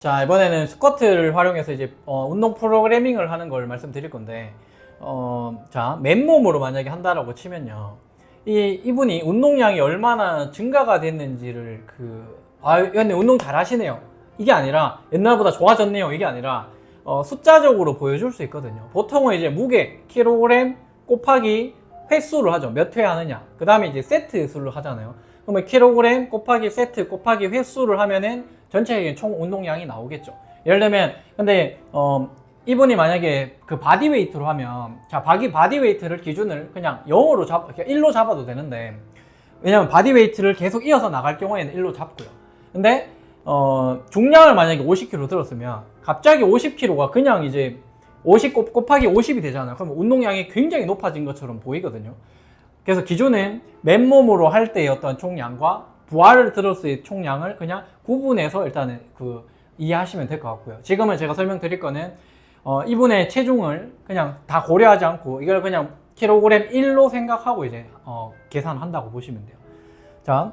자, 이번에는 스쿼트를 활용해서 이제 운동 프로그래밍을 하는 걸 말씀드릴 건데, 자, 맨몸으로 만약에 한다라고 치면요. 이분이 운동량이 얼마나 증가가 됐는지를 근데 운동 잘 하시네요. 이게 아니라, 옛날보다 좋아졌네요. 이게 아니라, 숫자적으로 보여줄 수 있거든요. 보통은 이제 무게, 킬로그램 곱하기 횟수를 하죠. 몇 회 하느냐. 그 다음에 이제 세트 수를 하잖아요. 그러면 킬로그램 곱하기 세트 곱하기 횟수를 하면은 전체적인 총 운동량이 나오겠죠. 예를 들면, 근데, 이분이 만약에 그 바디웨이트로 하면, 자, 바디웨이트를 기준을 그냥 0으로 1로 잡아도 되는데, 왜냐면 바디웨이트를 계속 이어서 나갈 경우에는 1로 잡고요. 근데, 중량을 만약에 50kg 들었으면, 갑자기 50kg가 그냥 이제 50 곱하기 50이 되잖아요. 그럼 운동량이 굉장히 높아진 것처럼 보이거든요. 그래서 기준은 맨몸으로 할 때의 어떤 총량과 부하를 들었을 때 총량을 그냥 구분해서 일단은 이해하시면 될 것 같고요. 지금은 제가 설명드릴 거는 이분의 체중을 그냥 다 고려하지 않고 이걸 그냥 킬로그램 1로 생각하고 이제 계산한다고 보시면 돼요. 자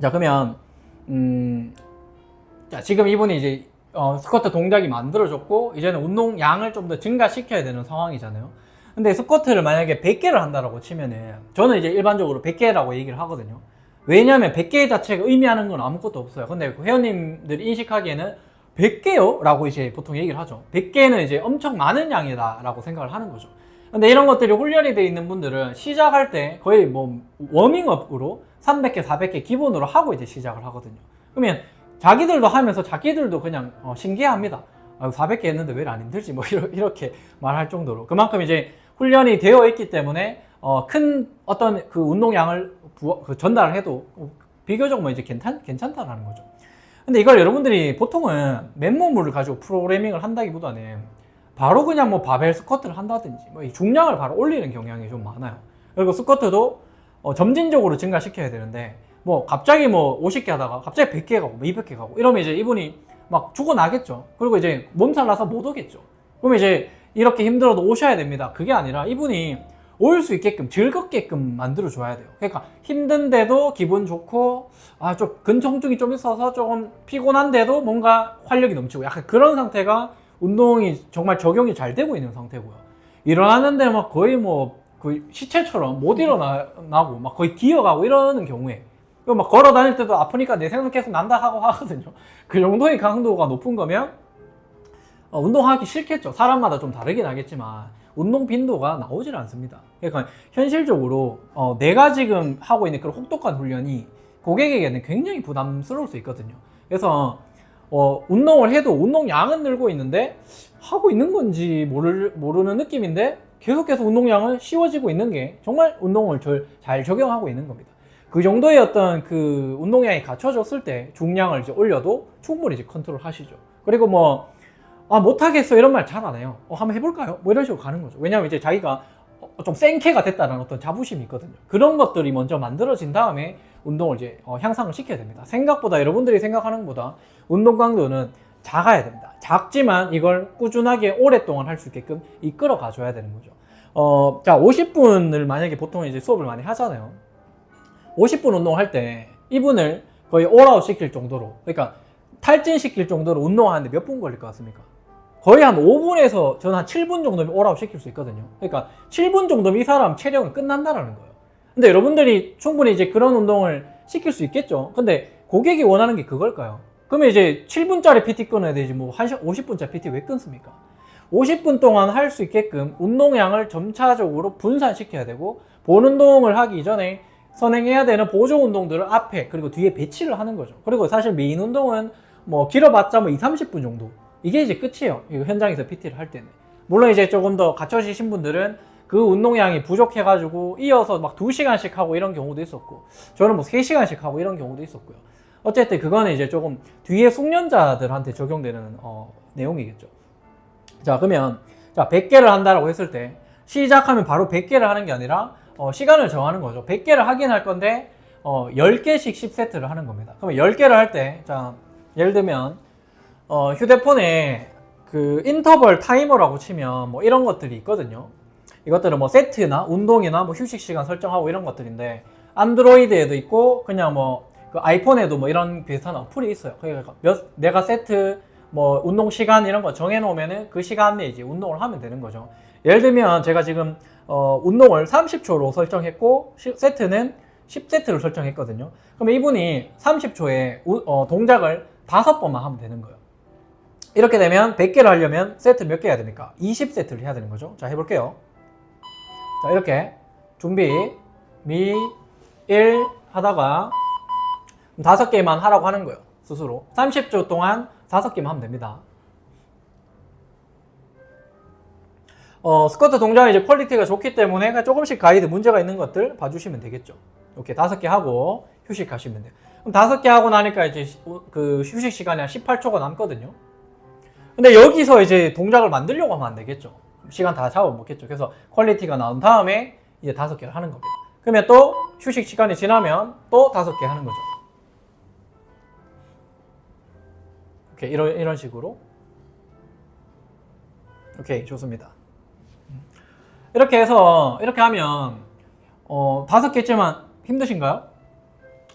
그러면 자, 지금 이분이 이제 스쿼트 동작이 만들어졌고 이제는 운동량을 좀 더 증가시켜야 되는 상황이잖아요. 근데 스쿼트를 만약에 100개를 한다라고 치면은 저는 이제 일반적으로 100개라고 얘기를 하거든요. 왜냐하면 100개 자체가 의미하는 건 아무것도 없어요. 근데 회원님들이 인식하기에는 100개요? 라고 이제 보통 얘기를 하죠. 100개는 이제 엄청 많은 양이다 라고 생각을 하는 거죠. 근데 이런 것들이 훈련이 되어 있는 분들은 시작할 때 거의 뭐 워밍업으로 300개, 400개 기본으로 하고 이제 시작을 하거든요. 그러면 자기들도 하면서 자기들도 그냥 신기해합니다. 400개 했는데 왜 안 힘들지? 뭐 이렇게 말할 정도로. 그만큼 이제 훈련이 되어 있기 때문에 큰 어떤 그 운동량을 전달을 해도 비교적 뭐 이제 괜찮다라는 거죠. 근데 이걸 여러분들이 보통은 맨몸을 가지고 프로그래밍을 한다기보다는 바로 그냥 뭐 바벨 스쿼트를 한다든지 뭐 이 중량을 바로 올리는 경향이 좀 많아요. 그리고 스쿼트도 점진적으로 증가시켜야 되는데 뭐 갑자기 뭐 50개 하다가 갑자기 100개 가고 뭐 200개 가고 이러면 이제 이분이 막 죽어나겠죠. 그리고 이제 몸살 나서 못 오겠죠. 그러면 이제 이렇게 힘들어도 오셔야 됩니다. 그게 아니라 이분이 올 수 있게끔 즐겁게끔 만들어 줘야 돼요. 그러니까 힘든데도 기분 좋고 좀 근통증이 좀 있어서 조금 피곤한데도 뭔가 활력이 넘치고 약간 그런 상태가 운동이 정말 적용이 잘 되고 있는 상태고요. 일어나는데 막 거의 뭐 그 시체처럼 못 일어나고 막 거의 기어가고 이러는 경우에 막 걸어 다닐 때도 아프니까 내 생각 계속 난다 하고 하거든요. 그 정도의 강도가 높은 거면 운동하기 싫겠죠. 사람마다 좀 다르긴 하겠지만 운동 빈도가 나오질 않습니다. 그러니까 현실적으로 내가 지금 하고 있는 그런 혹독한 훈련이 고객에게는 굉장히 부담스러울 수 있거든요. 그래서 운동을 해도 운동량은 늘고 있는데 하고 있는 건지 모르는 느낌인데 계속해서 운동량은 쉬워지고 있는 게 정말 운동을 잘 적용하고 있는 겁니다. 그 정도의 어떤 그 운동량이 갖춰졌을 때 중량을 이제 올려도 충분히 이제 컨트롤 하시죠. 그리고 뭐 못하겠어 이런 말 잘 안 해요. 한번 해볼까요? 뭐 이런 식으로 가는 거죠. 왜냐하면 이제 자기가 좀 생캐가 됐다는 어떤 자부심이 있거든요. 그런 것들이 먼저 만들어진 다음에 운동을 이제 향상을 시켜야 됩니다. 생각보다 여러분들이 생각하는 것보다 운동 강도는 작아야 됩니다. 작지만 이걸 꾸준하게 오랫동안 할 수 있게끔 이끌어 가줘야 되는 거죠. 자, 50분을 만약에 보통 이제 수업을 많이 하잖아요. 50분 운동할 때 이분을 거의 올아웃 시킬 정도로, 그러니까 탈진시킬 정도로 운동하는데 몇 분 걸릴 것 같습니까? 거의 한 5분에서 저는 한 7분 정도면 올아웃 시킬 수 있거든요. 그러니까 7분 정도면 이 사람 체력은 끝난다라는 거예요. 근데 여러분들이 충분히 이제 그런 운동을 시킬 수 있겠죠. 근데 고객이 원하는 게 그걸까요? 그러면 이제 7분짜리 PT 끊어야 되지 뭐 50분짜리 PT 왜 끊습니까? 50분 동안 할 수 있게끔 운동량을 점차적으로 분산시켜야 되고 본 운동을 하기 이전에 선행해야 되는 보조 운동들을 앞에 그리고 뒤에 배치를 하는 거죠. 그리고 사실 메인 운동은 뭐 길어봤자 뭐 2-30분 정도 이게 이제 끝이에요. 현장에서 PT를 할 때는. 물론 이제 조금 더 갖춰지신 분들은 그 운동량이 부족해가지고 이어서 막 2시간씩 하고 이런 경우도 있었고 저는 뭐 3시간씩 하고 이런 경우도 있었고요. 어쨌든 그거는 이제 조금 뒤에 숙련자들한테 적용되는 내용이겠죠. 자, 그러면 자 100개를 한다라고 했을 때 시작하면 바로 100개를 하는 게 아니라 시간을 정하는 거죠. 100개를 하긴 할 건데 10개씩 10세트를 하는 겁니다. 그러면 10개를 할 때 자 예를 들면 휴대폰에 그 인터벌 타이머라고 치면 뭐 이런 것들이 있거든요. 이것들은 뭐 세트나 운동이나 뭐 휴식 시간 설정하고 이런 것들인데 안드로이드에도 있고 그냥 뭐 그 아이폰에도 뭐 이런 비슷한 어플이 있어요. 그러니까 내가 세트 뭐 운동 시간 이런 거 정해놓으면은 그 시간 내에 이제 운동을 하면 되는 거죠. 예를 들면 제가 지금 운동을 30초로 설정했고 세트는 10세트를 설정했거든요. 그러면 이분이 30초에 동작을 5번만 하면 되는 거예요. 이렇게 되면 100개를 하려면 세트 몇 개 해야 됩니까? 20세트를 해야 되는 거죠. 자, 해볼게요. 자, 이렇게 준비 미 1 하다가 5개만 하라고 하는 거예요. 스스로 30초 동안 5개만 하면 됩니다. 스쿼트 동작의 이제 퀄리티가 좋기 때문에 조금씩 가이드 문제가 있는 것들 봐주시면 되겠죠. 이렇게 5개 하고 휴식하시면 돼요. 그럼 5개 하고 나니까 이제 그 휴식 시간이 한 18초가 남거든요. 근데 여기서 이제 동작을 만들려고 하면 안 되겠죠. 시간 다 잡아먹겠죠. 그래서 퀄리티가 나온 다음에 이제 5개를 하는 겁니다. 그러면 또 휴식 시간이 지나면 또 5개 하는 거죠. 오케이, 이런 식으로. 오케이, 좋습니다. 이렇게 해서 이렇게 하면 5개쯤만 힘드신가요?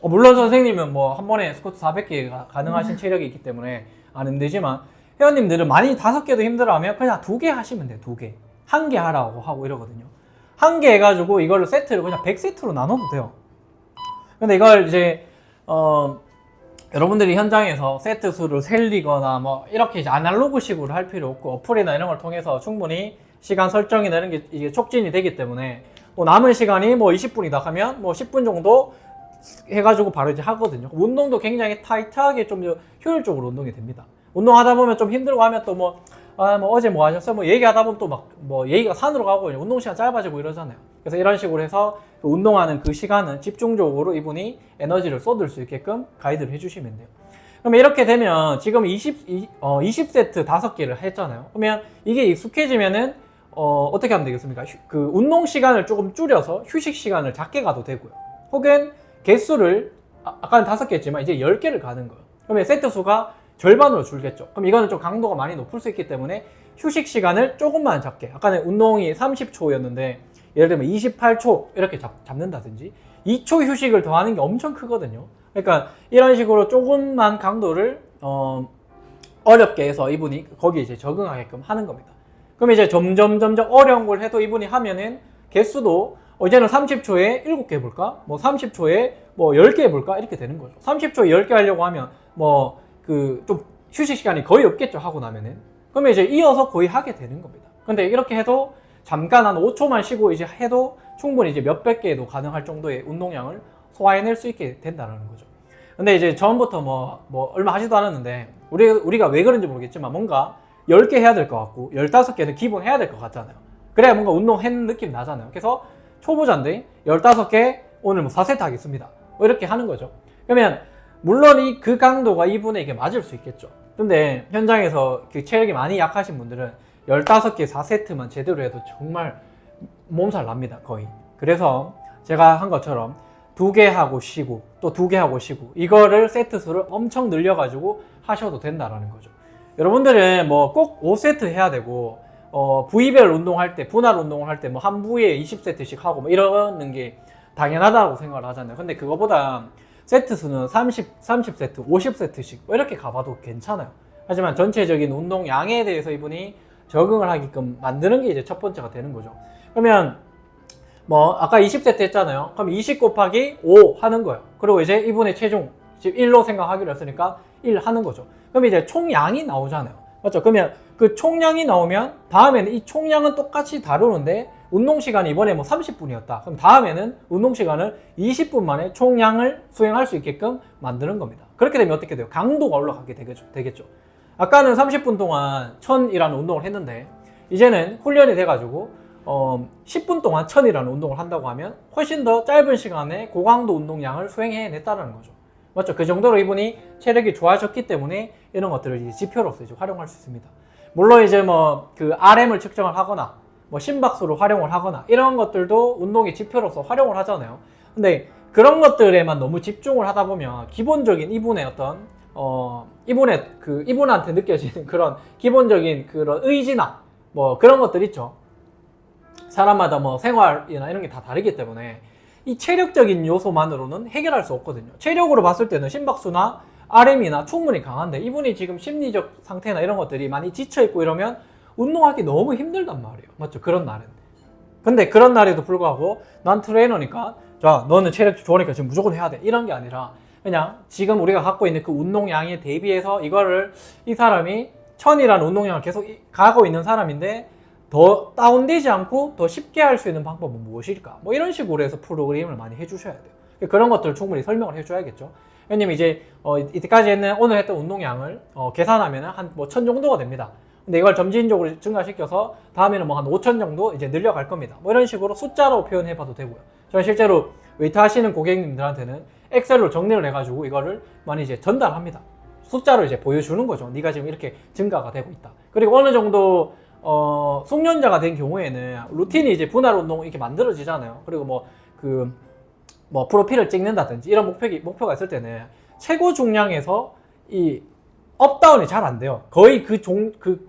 물론 선생님은 뭐 한 번에 스쿼트 400개 가능하신 체력이 있기 때문에 안 힘들지만 회원님들은 많이 5개도 힘들어하면 그냥 2개 하시면 돼요. 2개. 1개 하라고 하고 이러거든요. 1개 해가지고 이걸로 세트를 그냥 100세트로 나눠도 돼요. 근데 이걸 이제 여러분들이 현장에서 세트 수를 셀리거나 뭐 이렇게 이제 아날로그식으로 할 필요 없고 어플이나 이런 걸 통해서 충분히 시간 설정이나 이런 게 이게 촉진이 되기 때문에 또 남은 시간이 뭐 20분이다 하면 뭐 10분 정도 해가지고 바로 이제 하거든요. 운동도 굉장히 타이트하게 좀 효율적으로 운동이 됩니다. 운동하다 보면 좀 힘들고 하면 또 뭐 어제 뭐 하셨어요? 뭐 얘기하다 보면 또 막 뭐 얘기가 산으로 가고 운동 시간 짧아지고 이러잖아요. 그래서 이런 식으로 해서 운동하는 그 시간은 집중적으로 이분이 에너지를 쏟을 수 있게끔 가이드를 해주시면 돼요. 그러면 이렇게 되면 지금 20세트 5개를 했잖아요. 그러면 이게 익숙해지면은 어떻게 하면 되겠습니까? 그 운동 시간을 조금 줄여서 휴식 시간을 작게 가도 되고요. 혹은 개수를 아까는 5개 했지만 이제 10개를 가는 거예요. 그러면 세트 수가 절반으로 줄겠죠. 그럼 이거는 좀 강도가 많이 높을 수 있기 때문에 휴식 시간을 조금만 작게, 아까는 운동이 30초였는데 예를 들면 28초 이렇게 잡는다든지 2초 휴식을 더하는 게 엄청 크거든요. 그러니까 이런 식으로 조금만 강도를 어렵게 해서 이분이 거기에 이제 적응하게끔 하는 겁니다. 그럼 이제 점점 어려운 걸 해도 이분이 하면은 개수도 이제는 30초에 7개 해볼까? 뭐 30초에 뭐 10개 해볼까? 이렇게 되는 거죠. 30초에 10개 하려고 하면 뭐 좀 휴식 시간이 거의 없겠죠, 하고 나면은. 그러면 이제 이어서 거의 하게 되는 겁니다. 근데 이렇게 해도 잠깐 한 5초만 쉬고 이제 해도 충분히 이제 몇백 개도 가능할 정도의 운동량을 소화해낼 수 있게 된다는 거죠. 근데 이제 처음부터 뭐 얼마 하지도 않았는데 우리가 왜 그런지 모르겠지만 뭔가 10개 해야 될 것 같고 15개는 기본 해야 될 것 같잖아요. 그래야 뭔가 운동한 느낌 나잖아요. 그래서 초보자인데 15개 오늘 뭐 4세트 하겠습니다. 뭐 이렇게 하는 거죠. 그러면 물론 그 강도가 이분에게 맞을 수 있겠죠. 근데 현장에서 그 체력이 많이 약하신 분들은 15개 4세트만 제대로 해도 정말 몸살 납니다, 거의. 그래서 제가 한 것처럼 2개 하고 쉬고 또 2개 하고 쉬고 이거를 세트 수를 엄청 늘려가지고 하셔도 된다라는 거죠. 여러분들은 뭐 꼭 5세트 해야 되고 부위별 운동할 때, 분할 운동을 할 때 뭐 한 부위에 20세트씩 하고 뭐 이러는 게 당연하다고 생각을 하잖아요. 근데 그거보다 세트 수는 30세트, 50세트씩 뭐 이렇게 가봐도 괜찮아요. 하지만 전체적인 운동 양에 대해서 이분이 적응을 하게끔 만드는 게 이제 첫 번째가 되는 거죠. 그러면 뭐 아까 20세트 했잖아요. 그럼 20 곱하기 5 하는 거예요. 그리고 이제 이분의 체중 지금 1로 생각하기로 했으니까 1 하는 거죠. 그럼 이제 총량이 나오잖아요. 맞죠? 그러면 그 총량이 나오면 다음에는 이 총량은 똑같이 다루는데 운동 시간이 이번에 뭐 30분이었다. 그럼 다음에는 운동 시간을 20분 만에 총량을 수행할 수 있게끔 만드는 겁니다. 그렇게 되면 어떻게 돼요? 강도가 올라가게 되겠죠. 아까는 30분 동안 1000이라는 운동을 했는데 이제는 훈련이 돼가지고 10분 동안 1000이라는 운동을 한다고 하면 훨씬 더 짧은 시간에 고강도 운동량을 수행해냈다는 거죠. 맞죠? 그 정도로 이분이 체력이 좋아졌기 때문에 이런 것들을 이제 지표로서 이제 활용할 수 있습니다. 물론 이제 뭐 그 RM을 측정을 하거나 뭐 심박수를 활용을 하거나 이런 것들도 운동의 지표로서 활용을 하잖아요. 근데 그런 것들에만 너무 집중을 하다 보면 기본적인 이분의 어떤 이분한테 느껴지는 그런 기본적인 그런 의지나 뭐 그런 것들 있죠. 사람마다 뭐 생활이나 이런 게 다 다르기 때문에 이 체력적인 요소만으로는 해결할 수 없거든요. 체력으로 봤을 때는 심박수나 RM이나 충분히 강한데 이분이 지금 심리적 상태나 이런 것들이 많이 지쳐있고 이러면 운동하기 너무 힘들단 말이에요. 맞죠? 그런 날은. 근데 그런 날에도 불구하고 난 트레이너니까 자 너는 체력 좋으니까 지금 무조건 해야 돼 이런 게 아니라 그냥 지금 우리가 갖고 있는 그 운동량에 대비해서 이거를 이 사람이 1000이라는 운동량을 계속 가고 있는 사람인데 더 다운되지 않고 더 쉽게 할 수 있는 방법은 무엇일까? 뭐 이런 식으로 해서 프로그램을 많이 해주셔야 돼요. 그런 것들을 충분히 설명을 해줘야겠죠. 왜냐면 이제 이때까지 오늘 했던 운동량을 계산하면 한 뭐 1000 정도가 됩니다. 근데 이걸 점진적으로 증가시켜서 다음에는 뭐 한 5000 정도 이제 늘려갈 겁니다. 뭐 이런 식으로 숫자로 표현해 봐도 되고요. 저는 실제로 웨이트 하시는 고객님들한테는 엑셀로 정리를 해가지고 이거를 많이 이제 전달합니다. 숫자로 이제 보여주는 거죠. 네가 지금 이렇게 증가가 되고 있다. 그리고 어느 정도 숙련자가 된 경우에는 루틴이 이제 분할 운동 이렇게 만들어지잖아요. 그리고 뭐 프로필을 찍는다든지 이런 목표가 있을 때는 최고 중량에서 이 업다운이 잘 안 돼요. 거의 그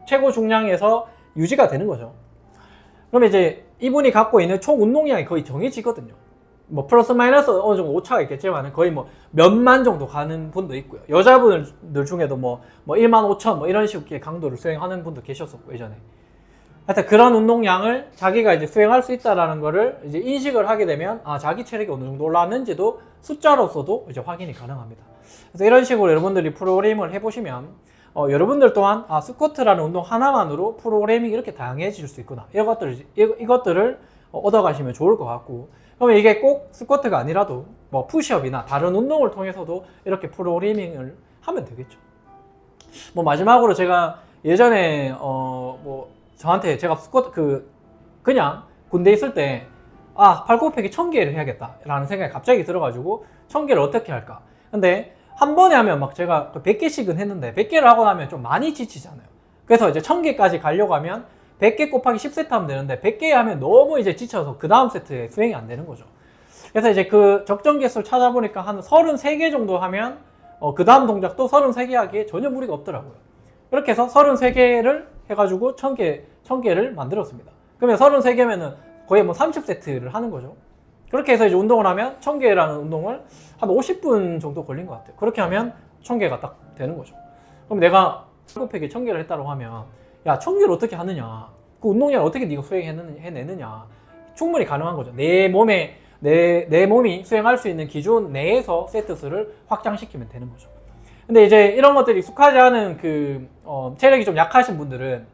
최고 중량에서 유지가 되는 거죠. 그러면 이제 이분이 갖고 있는 총 운동량이 거의 정해지거든요. 뭐 플러스 마이너스 어느 정도 오차가 있겠지만 거의 뭐 몇만 정도 가는 분도 있고요. 여자분들 중에도 뭐 15,000 뭐 이런 식의 강도를 수행하는 분도 계셨었고 예전에. 하여튼 그런 운동량을 자기가 이제 수행할 수 있다라는 거를 이제 인식을 하게 되면 자기 체력이 어느 정도 올라왔는지도 숫자로서도 이제 확인이 가능합니다. 그래서 이런 식으로 여러분들이 프로그램을 해보시면 여러분들 또한 스쿼트라는 운동 하나만으로 프로그래밍이 이렇게 다양해질 수 있구나 이것들을 얻어가시면 좋을 것 같고 그러면 이게 꼭 스쿼트가 아니라도 뭐 푸시업이나 다른 운동을 통해서도 이렇게 프로그래밍을 하면 되겠죠. 뭐 마지막으로 제가 예전에 뭐 저한테 제가 스쿼트 그냥 군대 있을 때 팔굽혀펴기 1000개를 해야겠다라는 생각이 갑자기 들어가지고 1000개를 어떻게 할까? 근데 한 번에 하면 막 제가 100개씩은 했는데 100개를 하고 나면 좀 많이 지치잖아요. 그래서 이제 1000개까지 가려고 하면 100개 곱하기 10세트 하면 되는데 100개 하면 너무 이제 지쳐서 그 다음 세트에 수행이 안 되는 거죠. 그래서 이제 그 적정 개수를 찾아보니까 한 33개 정도 하면 그 다음 동작도 33개 하기에 전혀 무리가 없더라고요. 그렇게 해서 33개를 해가지고 1000개를 만들었습니다. 그러면 33개면은 거의 뭐 30세트를 하는 거죠. 그렇게 해서 이제 운동을 하면 1000개라는 운동을 한 50분 정도 걸린 것 같아요. 그렇게 하면 1000개가 딱 되는 거죠. 그럼 내가 팔굽혀펴기 1000개를 했다고 하면 야 1000개를 어떻게 하느냐, 그 운동량을 어떻게 네가 수행해내느냐, 충분히 가능한 거죠. 내 몸이 수행할 수 있는 기준 내에서 세트 수를 확장시키면 되는 거죠. 근데 이제 이런 것들이 익숙하지 않은 체력이 좀 약하신 분들은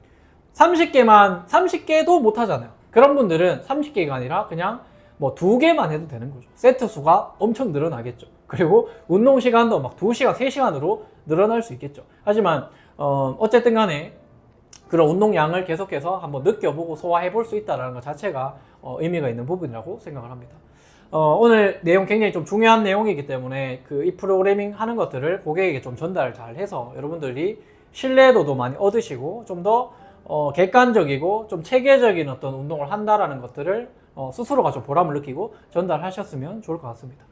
30개도 못 하잖아요. 그런 분들은 30개가 아니라 그냥 뭐 2개만 해도 되는 거죠. 세트 수가 엄청 늘어나겠죠. 그리고 운동 시간도 막 2시간, 3시간으로 늘어날 수 있겠죠. 하지만 어쨌든 간에 그런 운동량을 계속해서 한번 느껴보고 소화해 볼 수 있다는 것 자체가 의미가 있는 부분이라고 생각을 합니다. 오늘 내용 굉장히 좀 중요한 내용이기 때문에 이 프로그래밍 하는 것들을 고객에게 좀 전달을 잘 해서 여러분들이 신뢰도도 많이 얻으시고 좀 더 객관적이고 좀 체계적인 어떤 운동을 한다라는 것들을 스스로가 좀 보람을 느끼고 전달하셨으면 좋을 것 같습니다.